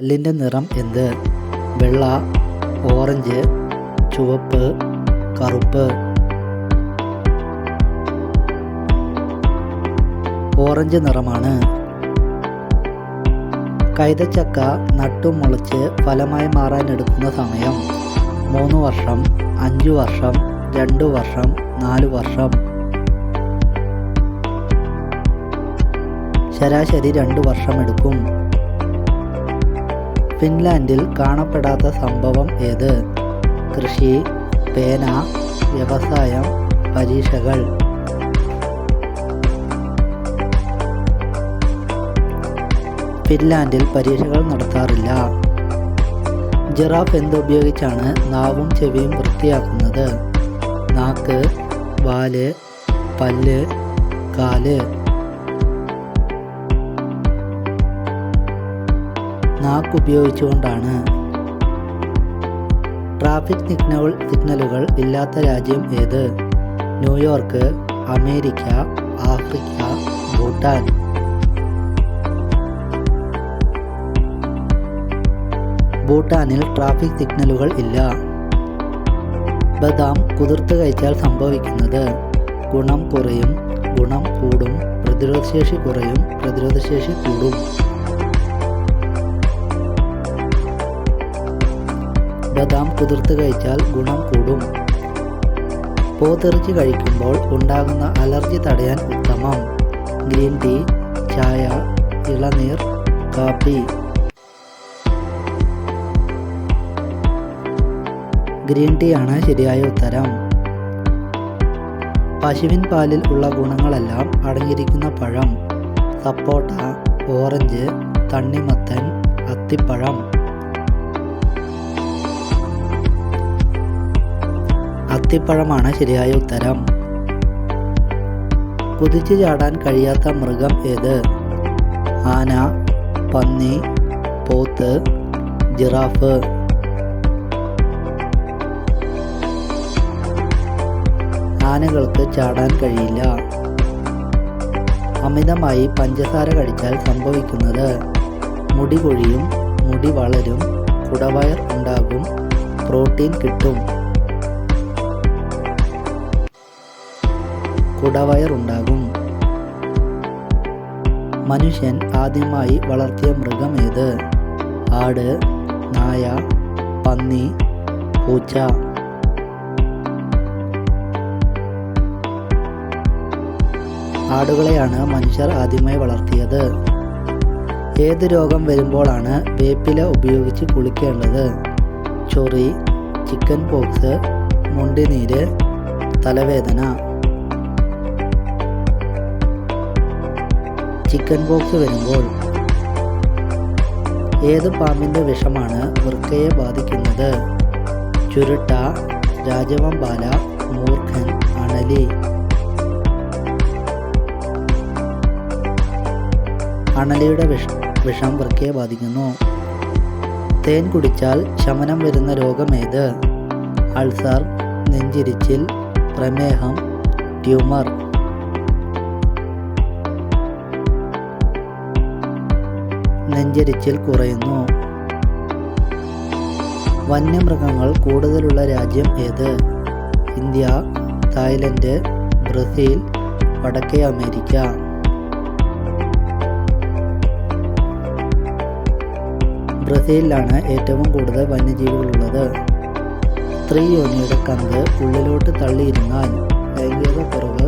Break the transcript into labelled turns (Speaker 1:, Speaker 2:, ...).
Speaker 1: കല്ലിൻ്റെ നിറം എന്ത്? വെള്ള, ഓറഞ്ച്, ചുവപ്പ്, കറുപ്പ്. ഓറഞ്ച് നിറമാണ്. കൈതച്ചക്ക നട്ടും മുളച്ച് ഫലമായി മാറാനെടുക്കുന്ന സമയം 3 വർഷം, 5 വർഷം, 2 വർഷം, 4 വർഷം. ശരാശരി 2 വർഷം എടുക്കും. ഫിൻലാൻഡിൽ കാണപ്പെടാത്ത സംഭവം ഏത്? കൃഷി, പേന, വ്യവസായം, പരീക്ഷകൾ. ഫിൻലാൻഡിൽ പരീക്ഷകൾ നടത്താറില്ല. ജിറാഫ് എന്തുപയോഗിച്ചാണ് നാവും ചെവിയും വൃത്തിയാക്കുന്നത്? നാക്ക്, വാല്, പല്ല്, കാല്. നാക്കുപയോഗിച്ചുകൊണ്ടാണ്. ട്രാഫിക് സിഗ്നലുകൾ ഇല്ലാത്ത രാജ്യം ഏത്? New York, America, Africa, Bhutan. ഭൂട്ടാനിൽ ട്രാഫിക് സിഗ്നലുകൾ ഇല്ല. ബദാം കുതിർത്ത് കഴിച്ചാൽ സംഭവിക്കുന്നത്: ഗുണം കുറയും, ഗുണം കൂടും, പ്രതിരോധശേഷി കുറയും, പ്രതിരോധശേഷി കൂടും. ബദാം കുതിർത്ത് കഴിച്ചാൽ ഗുണം കൂടും. പോത്തിറച്ചി കഴിക്കുമ്പോൾ ഉണ്ടാകുന്ന അലർജി തടയാൻ ഉത്തമം: ഗ്രീൻ ടീ, ചായ, ഇളനീർ, കാപ്പി. ഗ്രീൻ ടീ ആണ് ശരിയായ ഉത്തരം. പശുവിൻ പാലിൽ ഉള്ള ഗുണങ്ങളെല്ലാം അടങ്ങിയിരിക്കുന്ന പഴം: സപ്പോട്ട, ഓറഞ്ച്, തണ്ണിമത്തൻ, അത്തിപ്പഴം. അത്തിപ്പഴമാണ് ശരിയായ ഉത്തരം. കുതിച്ചു ചാടാൻ കഴിയാത്ത മൃഗം ഏത്? ആന, പന്നി, പോത്ത്, ജിറാഫ്. ആനകൾക്ക് ചാടാൻ കഴിയില്ല. അമിതമായി പഞ്ചസാര കഴിച്ചാൽ സംഭവിക്കുന്നത്: മുടി കൊഴിയും, മുടി വളരും, കുടവയർ ഉണ്ടാകും, പ്രോട്ടീൻ കിട്ടും. കുടവയർ ഉണ്ടാകും. മനുഷ്യൻ ആദ്യമായി വളർത്തിയ മൃഗം ഏത്? ആട്, നായ, പന്നി, പൂച്ച. ആടുകളെയാണ് മനുഷ്യർ ആദ്യമായി വളർത്തിയത്. ഏത് രോഗം വരുമ്പോഴാണ് വേപ്പില ഉപയോഗിച്ച് കുളിക്കേണ്ടത്? ചൊറി, ചിക്കൻ പോക്സ്, മുണ്ടിനീര്, തലവേദന. ചിക്കൻ പോക്സ് വരുമ്പോൾ. ഏത് പാമ്പിൻ്റെ വിഷമാണ് വൃക്കയെ ബാധിക്കുന്നത്? ചുരുട്ട, രാജവെമ്പാല, മൂർഖൻ, അണലി. അണലിയുടെ വിഷം വൃക്കയെ ബാധിക്കുന്നു. തേൻ കുടിച്ചാൽ ശമനം വരുന്ന രോഗമേത്? അൾസർ, നെഞ്ചിരിച്ചിൽ, പ്രമേഹം, ട്യൂമർ. നെഞ്ചരിച്ചിൽ കുറയുന്നു. വന്യമൃഗങ്ങൾ കൂടുതലുള്ള രാജ്യം ഏത്? ഇന്ത്യ, തായ്ലൻഡ്, ബ്രസീൽ, വടക്കേ അമേരിക്ക. ബ്രസീലിലാണ് ഏറ്റവും കൂടുതൽ വന്യജീവികളുള്ളത്. സ്ത്രീ യോനിയുടെ കന്ത് ഉള്ളിലോട്ട് തള്ളിയിരുന്നാൽ ലൈംഗിക കുറവ്